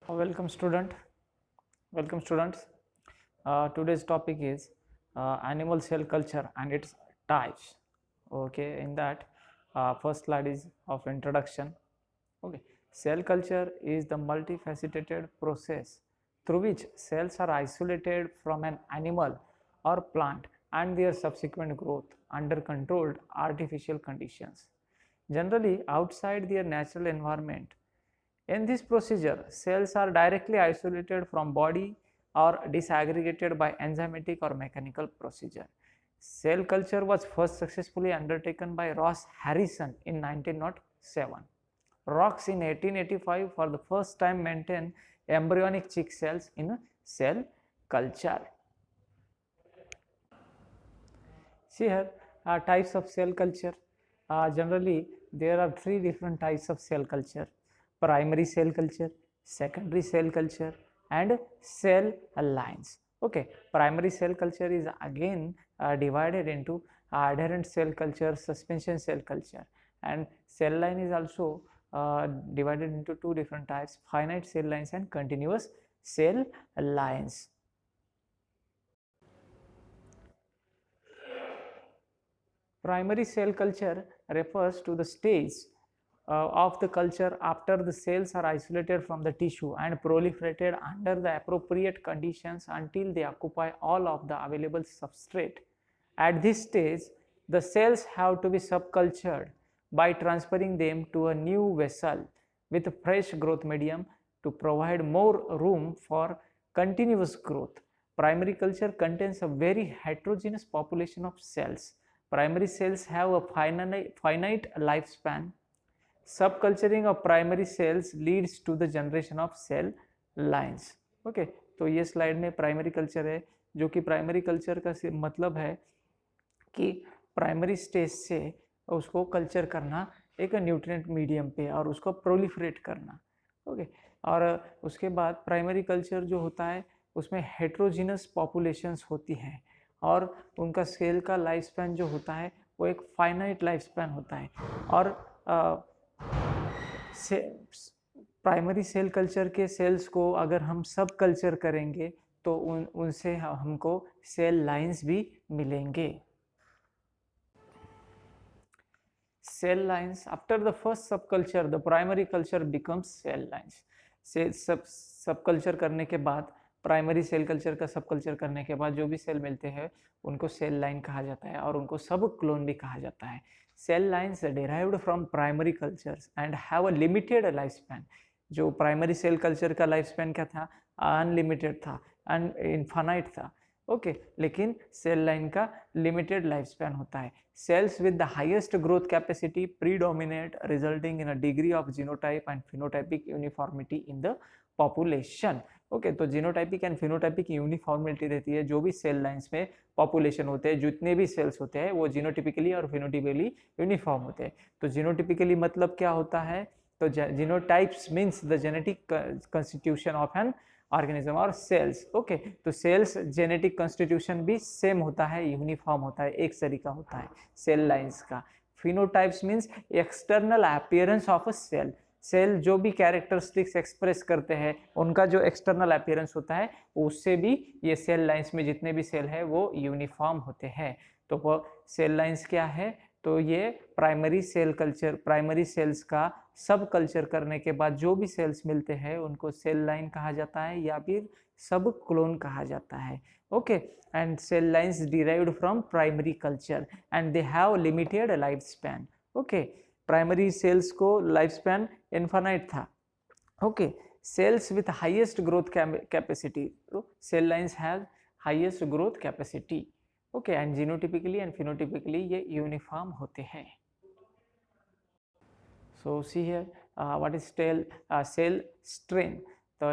Welcome student. Welcome students. Today's topic is animal cell culture and its types. Okay, in that first slide is of introduction. Okay, cell culture is the multifaceted process through which cells are isolated from an animal or plant and their subsequent growth under controlled artificial conditions, generally outside their natural environment. In this procedure, cells are directly isolated from body or disaggregated by enzymatic or mechanical procedure. Cell culture was first successfully undertaken by Ross Harrison in 1907. Rocks in 1885 for the first time maintained embryonic chick cells in cell culture. See here, types of cell culture. Generally, there are three different types of cell culture: primary cell culture, secondary cell culture, and cell lines. Okay, primary cell culture is again divided into adherent cell culture, suspension cell culture, and cell line is also divided into two different types: finite cell lines and continuous cell lines. Primary cell culture refers to the stage of the culture after the cells are isolated from the tissue and proliferated under the appropriate conditions until they occupy all of the available substrate. At this stage, the cells have to be subcultured by transferring them to a new vessel with a fresh growth medium to provide more room for continuous growth. Primary culture contains a very heterogeneous population of cells. Primary cells have a finite lifespan. Subculturing of primary cells leads to the generation of cell lines. Okay तो ये slide में primary culture है, जो कि primary culture का मतलब है कि प्राइमरी स्टेज से उसको कल्चर करना एक न्यूट्रिएंट मीडियम पे और उसको प्रोलिफरेट करना. ओके और उसके बाद प्राइमरी कल्चर जो होता है उसमें हेट्रोजिनस पॉपुलेशंस होती हैं और उनका सेल का लाइफ स्पैन जो होता है वो एक फाइनाइट लाइफ स्पैन होता है. और प्राइमरी सेल कल्चर के सेल्स को अगर हम सब कल्चर करेंगे तो उनसे हमको सेल लाइंस भी मिलेंगे. Cell lines, after the first subculture the primary culture becomes cell lines. सब कल्चर करने के बाद, प्राइमरी सेल कल्चर का सब कल्चर करने के बाद जो भी सेल मिलते हैं उनको सेल लाइन कहा जाता है और उनको सब क्लोन भी कहा जाता है. Cell lines derived from primary cultures and have a limited life span. जो प्राइमरी सेल कल्चर का लाइफ स्पैन क्या था? अनलिमिटेड था, इनफाइनाइट था. ओके लेकिन सेल लाइन का लिमिटेड लाइफ स्पैन होता है. Cells with the highest growth capacity predominate resulting in a degree of genotype and phenotypic uniformity in the population. Okay तो जीनोटाइपिक एंड फिनोटाइपिक यूनिफॉर्मिटी रहती है जो भी सेल लाइंस में population होते हैं, जितने भी सेल्स होते हैं वो जीनोटिपिकली और फिनोटिपिकली यूनिफॉर्म होते हैं. तो जीनोटिपिकली मतलब क्या होता है? तो genotypes means the genetic constitution of an organism और सेल्स. ओके तो सेल्स जेनेटिक कॉन्स्टिट्यूशन भी सेम होता है, यूनिफॉर्म होता है, एक तरीका होता है सेल लाइंस का. Phenotypes means external appearance of a cell. Cell जो भी कैरेक्टरिस्टिक्स एक्सप्रेस करते हैं उनका जो एक्सटर्नल अपीयरेंस होता है उससे भी ये सेल लाइंस में जितने भी सेल है वो यूनिफॉर्म होते हैं. तो वो सेल लाइंस क्या है? तो ये primary cell culture, primary cells का सब कल्चर करने के बाद जो भी सेल्स मिलते हैं उनको सेल लाइन कहा जाता है या फिर सब क्लोन कहा जाता है. Okay and cell lines derived from primary culture and they have limited life span. Okay primary cells को लाइफ स्पैन इनफाइनाइट था. Okay cells with highest growth capacity, तो cell lines have highest growth capacity. Okay and genotypically and phenotypically ये uniform होते हैं. So see here what is cell strain. So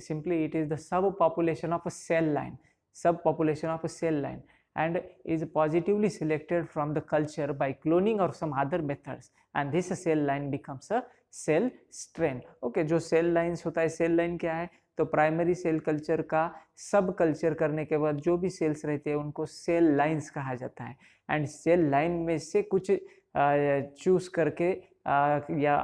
simply it is the subpopulation of a cell line, subpopulation of a cell line, and is positively selected from the culture by cloning or some other methods, and this cell line becomes a cell strain. Okay जो cell lines होता है, cell line क्या है? तो primary cell culture का सब culture करने के बाद जो भी सेल्स रहते हैं उनको सेल लाइंस कहा जाता है. एंड सेल लाइन में से कुछ चूज करके या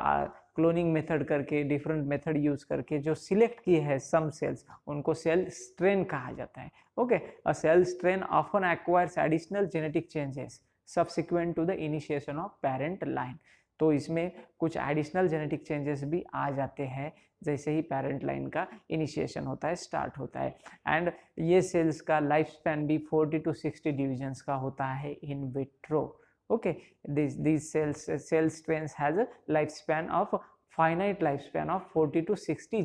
क्लोनिंग मेथड करके, डिफरेंट मेथड यूज करके जो सिलेक्ट किए हैं सम सेल्स, उनको सेल स्ट्रेन कहा जाता है. Okay, a cell strain often acquires additional genetic changes subsequent to the initiation of parent line. तो इसमें कुछ एडिशनल जेनेटिक चेंजेस भी आ जाते हैं जैसे ही पेरेंट लाइन का इनिशिएशन होता है, स्टार्ट होता है. एंड ये सेल्स का लाइफ स्पैन भी 40 to 60 डिविजन्स का होता है in vitro. Okay, these cell strains has a lifespan of finite lifespan of 40 to 60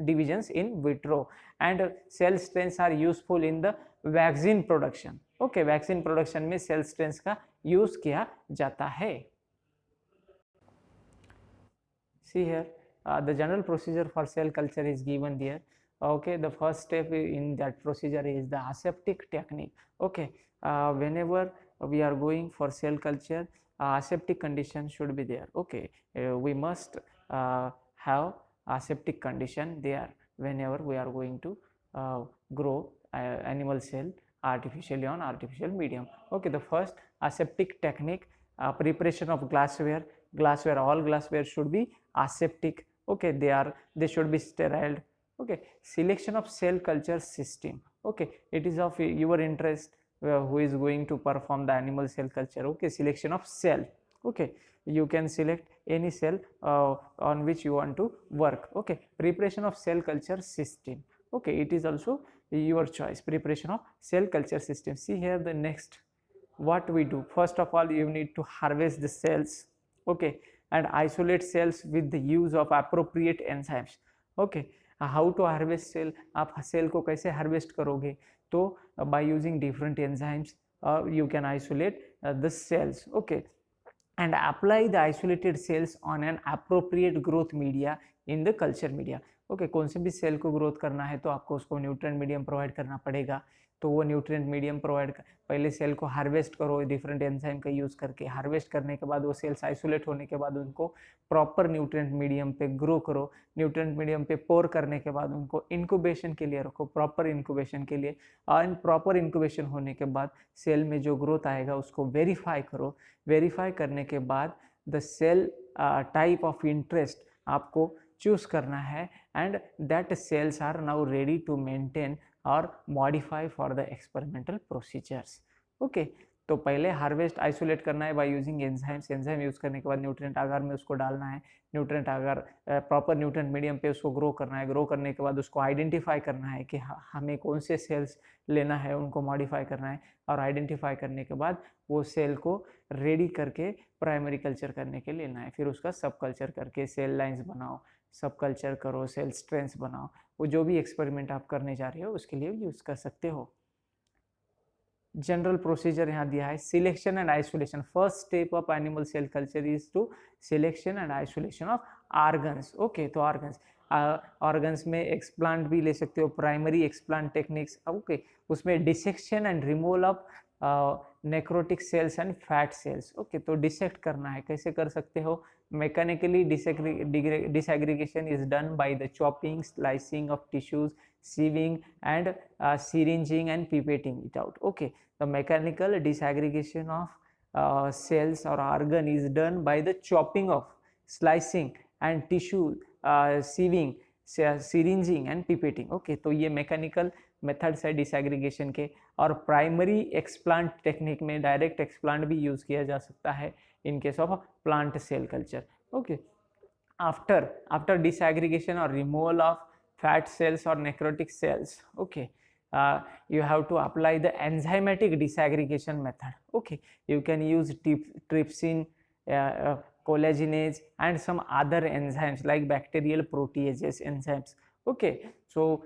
divisions in vitro, and cell strains are useful in the vaccine production. Okay, vaccine production में cell strains का use किया जाता है. See here, the general procedure for cell culture is given there. Okay, the first step in that procedure is the aseptic technique. Okay, whenever we are going for cell culture, aseptic condition should be there. Okay, we must have aseptic condition there whenever we are going to grow animal cell artificially on artificial medium. Okay, the first aseptic technique, preparation of glassware. All glassware should be aseptic. Okay, they should be sterile. Okay, selection of cell culture system. Okay, it is of your interest who is going to perform the animal cell culture. Okay, selection of cell. Okay, you can select any cell on which you want to work. Okay, preparation of cell culture system. Okay, it is also your choice, preparation of cell culture system. See here the next, what we do. First of all, you need to harvest the cells. Okay, and isolate cells with the use of appropriate enzymes. Okay, how to harvest cell, आप cell को कैसे harvest करोगे, तो by using different enzymes you can isolate the cells. Okay, and apply the isolated cells on an appropriate growth media in the culture media. Okay, कौन से भी cell को growth करना है तो आपको उसको न्यूट्रिएंट मीडियम प्रोवाइड करना पड़ेगा. तो वो न्यूट्रिएंट मीडियम प्रोवाइड पहले सेल को हार्वेस्ट करो डिफरेंट एंजाइम का यूज़ करके. हार्वेस्ट करने के बाद वो सेल्स आइसोलेट होने के बाद उनको प्रॉपर न्यूट्रिएंट मीडियम पे ग्रो करो. न्यूट्रिएंट मीडियम पे पोर करने के बाद उनको इंक्यूबेशन के लिए रखो, प्रॉपर इंक्यूबेशन के लिए. और प्रॉपर इंक्यूबेशन होने के बाद सेल में जो ग्रोथ आएगा उसको वेरीफाई करो. वेरीफाई करने के बाद the cell type of interest आपको चूज करना है, and that cells are now ready to maintain और modify for the experimental procedures. Okay, तो पहले हार्वेस्ट आइसोलेट करना है by using enzymes. Enzyme use करने के बाद न्यूट्रिएंट आगार में उसको डालना है. न्यूट्रिएंट आगार प्रॉपर न्यूट्रिएंट मीडियम पे उसको ग्रो करना है. ग्रो करने के बाद उसको आइडेंटिफाई करना है कि हमें कौन से सेल्स लेना है, उनको मॉडिफाई करना है. और आइडेंटिफाई करने के बाद वो सेल को रेडी करके प्राइमरी कल्चर करने के लिए लेना है. फिर उसका सब कल्चर करके सेल लाइन्स बनाओ, सब कल्चर करो, सेल स्ट्रेंथ्स बनाओ. वो जो भी एक्सपेरिमेंट आप करने जा रहे हो उसके लिए यूज़ कर सकते हो. जनरल प्रोसीजर यहाँ दिया है. Selection and isolation. First step of animal cell culture is to selection and isolation of organs. Okay, तो ऑर्गन्स में एक्सप्लांट भी ले सकते हो, प्राइमरी एक्सप्लांट टेक्निक्स. ओके, उसमें dissection and removal of necrotic cells and fat cells. Okay, तो dissect करना है, कैसे कर सकते हो? Mechanically disaggregation is done by the chopping, slicing of tissues, sieving and syringing and pipetting it out. Okay, the mechanical disaggregation of cells or organ is done by the chopping of, slicing and tissue, sieving, syringing and pipetting. Okay, तो ये mechanical methods है disaggregation के. और primary explant technique में direct explant भी use किया जा सकता है in case of plant cell culture. Okay, after disaggregation or removal of fat cells or necrotic cells, okay, you have to apply the enzymatic disaggregation method. Okay, you can use trypsin, collagenase and some other enzymes like bacterial proteases enzymes. Okay, so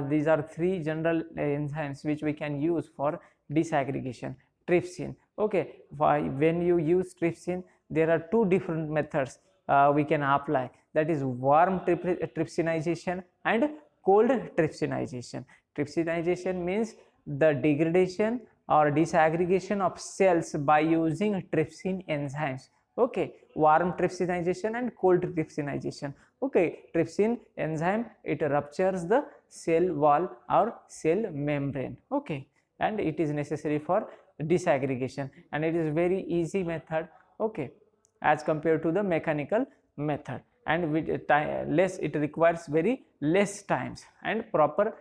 these are three general enzymes which we can use for disaggregation. Trypsin. Okay, when you use trypsin, there are two different methods we can apply. That is warm trypsinization and cold trypsinization. Trypsinization means the degradation or disaggregation of cells by using trypsin enzymes. Okay, warm trypsinization and cold trypsinization. Okay, trypsin enzyme, it ruptures the cell wall or cell membrane. Okay, and it is necessary for disaggregation, and it is very easy method. Okay, as compared to the mechanical method. and with less, it requires very less times and proper,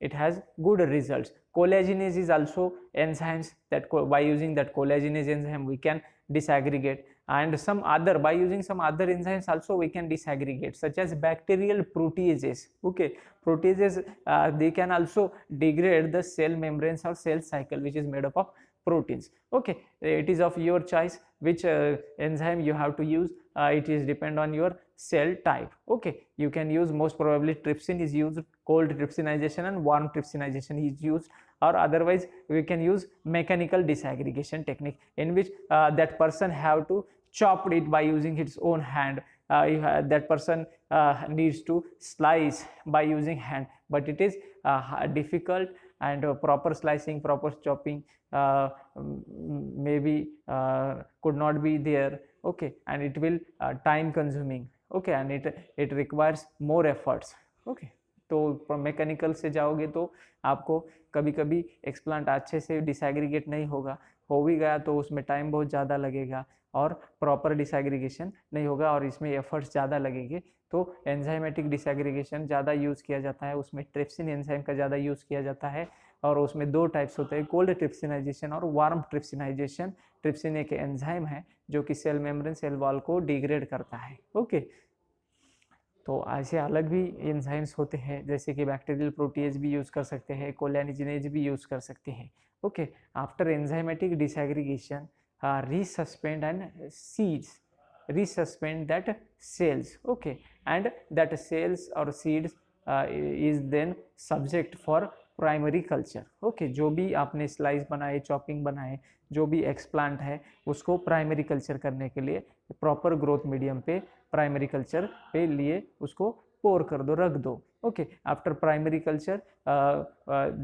it has good results. Collagenase is also enzymes that by using that collagenase enzyme we can disaggregate, and some other, by using some other enzymes also we can disaggregate, such as bacterial proteases. Okay, proteases, they can also degrade the cell membranes or cell cycle, which is made up of proteins. Okay, it is of your choice which enzyme you have to use. It is depend on your cell type. Okay, you can use, most probably trypsin is used, cold trypsinization and warm trypsinization is used, or otherwise we can use mechanical disaggregation technique, in which that person have to chop it by using his own hand. That person needs to slice by using hand, but it is difficult, and proper slicing, proper chopping maybe could not be there. Okay, and it will time consuming. Okay, and it requires more efforts. Okay, तो mechanical से जाओगे तो आपको कभी कभी explant अच्छे से disaggregate नहीं होगा, हो भी गया तो उसमें टाइम बहुत ज़्यादा लगेगा और प्रॉपर डिसएग्रीगेशन नहीं होगा, और इसमें एफर्ट्स ज़्यादा लगेंगे। तो एंजाइमेटिक डिसएग्रीगेशन ज़्यादा यूज़ किया जाता है, उसमें ट्रिप्सिन एंजाइम का ज़्यादा यूज़ किया जाता है, और उसमें दो टाइप्स होते हैं, कोल्ड ट्रिप्सिनाइजेशन और वार्म ट्रिप्सिनाइजेशन। ट्रिप्सिन एक एंजाइम है जो कि सेल मेम्ब्रेन, सेल वॉल को डिग्रेड करता है। ओके, तो ऐसे अलग भी एंजाइम्स होते हैं, जैसे कि बैक्टीरियल प्रोटीएज भी यूज़ कर सकते हैं, कोलिनेजिनेज भी यूज़ कर सकते हैं। Okay, after enzymatic disaggregation, resuspend and seeds, resuspend that cells. Okay, and that cells or seeds is then subject for primary culture. Okay, जो भी आपने स्लाइस बनाए, चॉपिंग बनाए, जो भी एक्सप्लांट है उसको प्राइमरी कल्चर करने के लिए प्रॉपर ग्रोथ मीडियम पे, प्राइमरी कल्चर पे लिए उसको पोर कर दो, रख दो। Okay, after primary culture,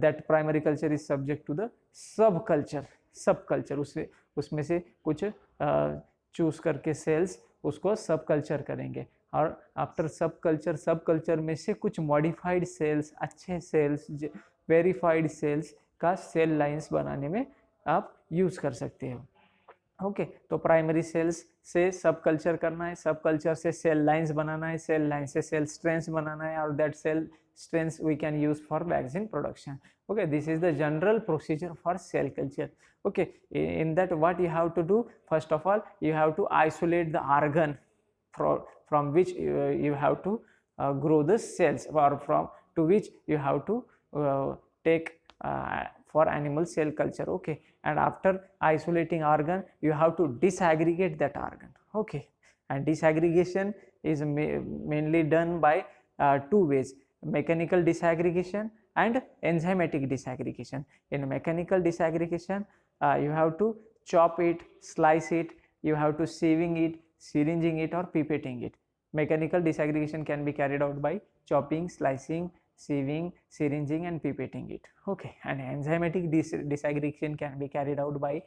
that primary culture is subject to the subculture. Subculture, उसमें से कुछ चूज करके सेल्स उसको सब कल्चर करेंगे, और आफ्टर सब कल्चर में से कुछ मॉडिफाइड सेल्स, अच्छे सेल्स, वेरीफाइड सेल्स का सेल लाइंस बनाने में आप यूज़ कर सकते हो। ओके, तो प्राइमरी सेल्स से सब कल्चर करना है, सब कल्चर से सेल लाइंस बनाना है, सेल लाइन से सेल स्ट्रेंस बनाना है, और that cell strengths we can use for vaccine production. Okay, this is the general procedure for cell culture. Okay, in that what you have to do, first of all you have to isolate the organ from which you have to grow the cells, or from to which you have to take for animal cell culture. Okay, and after isolating organ you have to disaggregate that organ. Okay, and disaggregation is mainly done by two ways: mechanical disaggregation and enzymatic disaggregation. In mechanical disaggregation, you have to chop it, slice it, you have to sieving it, syringing it, or pipetting it. Mechanical disaggregation can be carried out by chopping, slicing, sieving, syringing, and pipetting it. Okay, and enzymatic disaggregation can be carried out by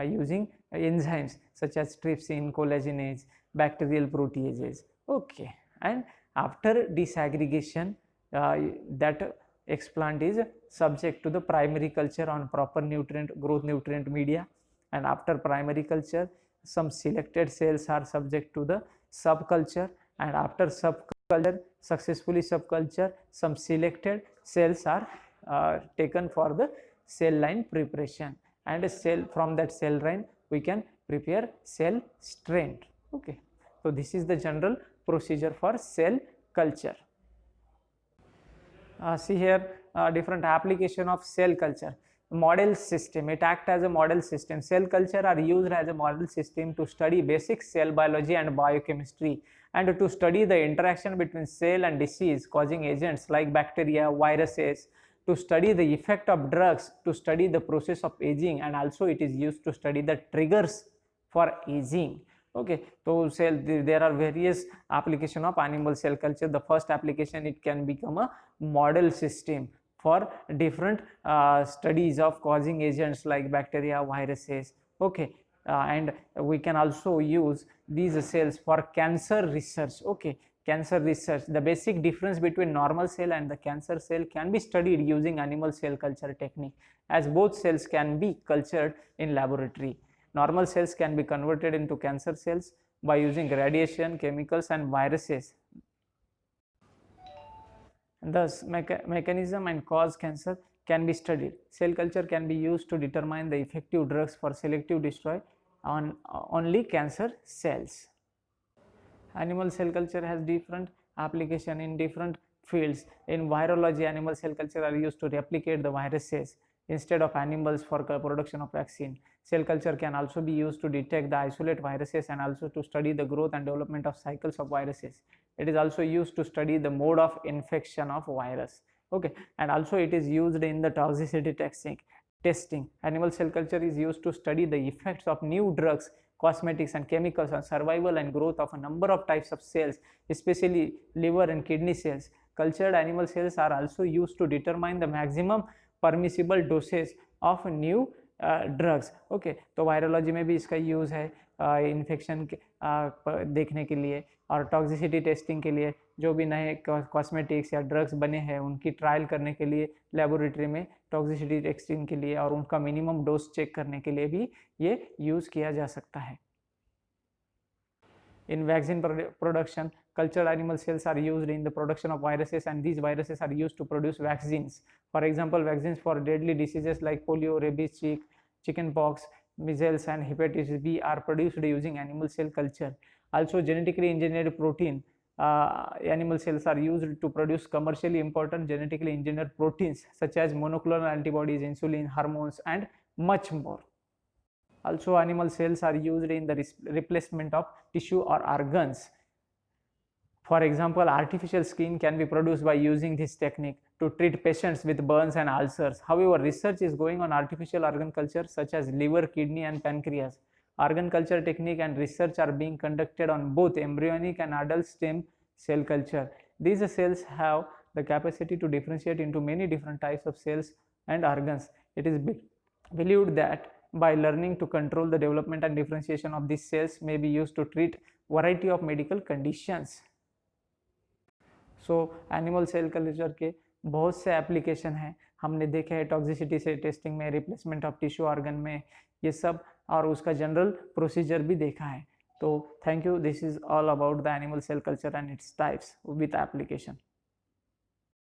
using enzymes such as trypsin, collagenase, bacterial proteases. Okay, and after disaggregation, that explant is subject to the primary culture on proper nutrient, growth nutrient media, and after primary culture some selected cells are subject to the subculture, and after subculture, successfully subculture, some selected cells are taken for the cell line preparation, and a cell from that cell line we can prepare cell strain. Okay, so this is the general procedure for cell culture. See here, different application of cell culture. Model system, it acts as a model system. Cell culture are used as a model system to study basic cell biology and biochemistry, and to study the interaction between cell and disease causing agents like bacteria, viruses, to study the effect of drugs, to study the process of aging, and also it is used to study the triggers for aging. Okay, so cell, there are various application of animal cell culture. The first application, it can become a model system for different studies of causing agents like bacteria, viruses. Okay, and we can also use these cells for cancer research. Okay, cancer research, the basic difference between normal cell and the cancer cell can be studied using animal cell culture technique, as both cells can be cultured in laboratory. Normal cells can be converted into cancer cells, by using radiation, chemicals and viruses. Thus, mechanism and cause cancer can be studied. Cell culture can be used to determine the effective drugs for selective destroy on only cancer cells. Animal cell culture has different application in different fields. In virology, animal cell culture are used to replicate the viruses instead of animals for production of vaccine. Cell culture can also be used to detect the isolate viruses and also to study the growth and development of cycles of viruses. It is also used to study the mode of infection of virus. Okay, and also it is used in the toxicity testing. Animal cell culture is used to study the effects of new drugs, cosmetics and chemicals on survival and growth of a number of types of cells, especially liver and kidney cells. Cultured animal cells are also used to determine the maximum permissible dosage of new drugs. Okay, तो virology में भी इसका use है infection देखने के लिए और toxicity testing के लिए. जो भी नए कॉस्मेटिक्स या ड्रग्स बने हैं उनकी ट्रायल करने के लिए लेबोरेटरी में टॉक्सिसिटी टेस्टिंग के लिए और उनका मिनिमम डोज चेक करने के लिए भी ये यूज़ किया जा सकता है. In vaccine production, cultured animal cells are used in the production of viruses, and these viruses are used to produce vaccines. For example, vaccines for deadly diseases like polio, rabies, chickenpox, measles and hepatitis B are produced using animal cell culture. Also, genetically engineered protein animal cells are used to produce commercially important genetically engineered proteins such as monoclonal antibodies, insulin, hormones and much more. Also, animal cells are used in the replacement of tissue or organs. For example, artificial skin can be produced by using this technique to treat patients with burns and ulcers. However, research is going on artificial organ culture such as liver, kidney and pancreas. Organ culture technique and research are being conducted on both embryonic and adult stem cell culture. These cells have the capacity to differentiate into many different types of cells and organs. It is believed that by learning to control the development and differentiation of these cells may be used to treat variety of medical conditions. So, animal cell culture के बहुत से application हैं. हमने देखे हैं toxicity से testing में, replacement of tissue organ में, ये सब और उसका जनरल प्रोसीजर भी देखा है. तो thank you. This is all about the animal cell culture and its types with application.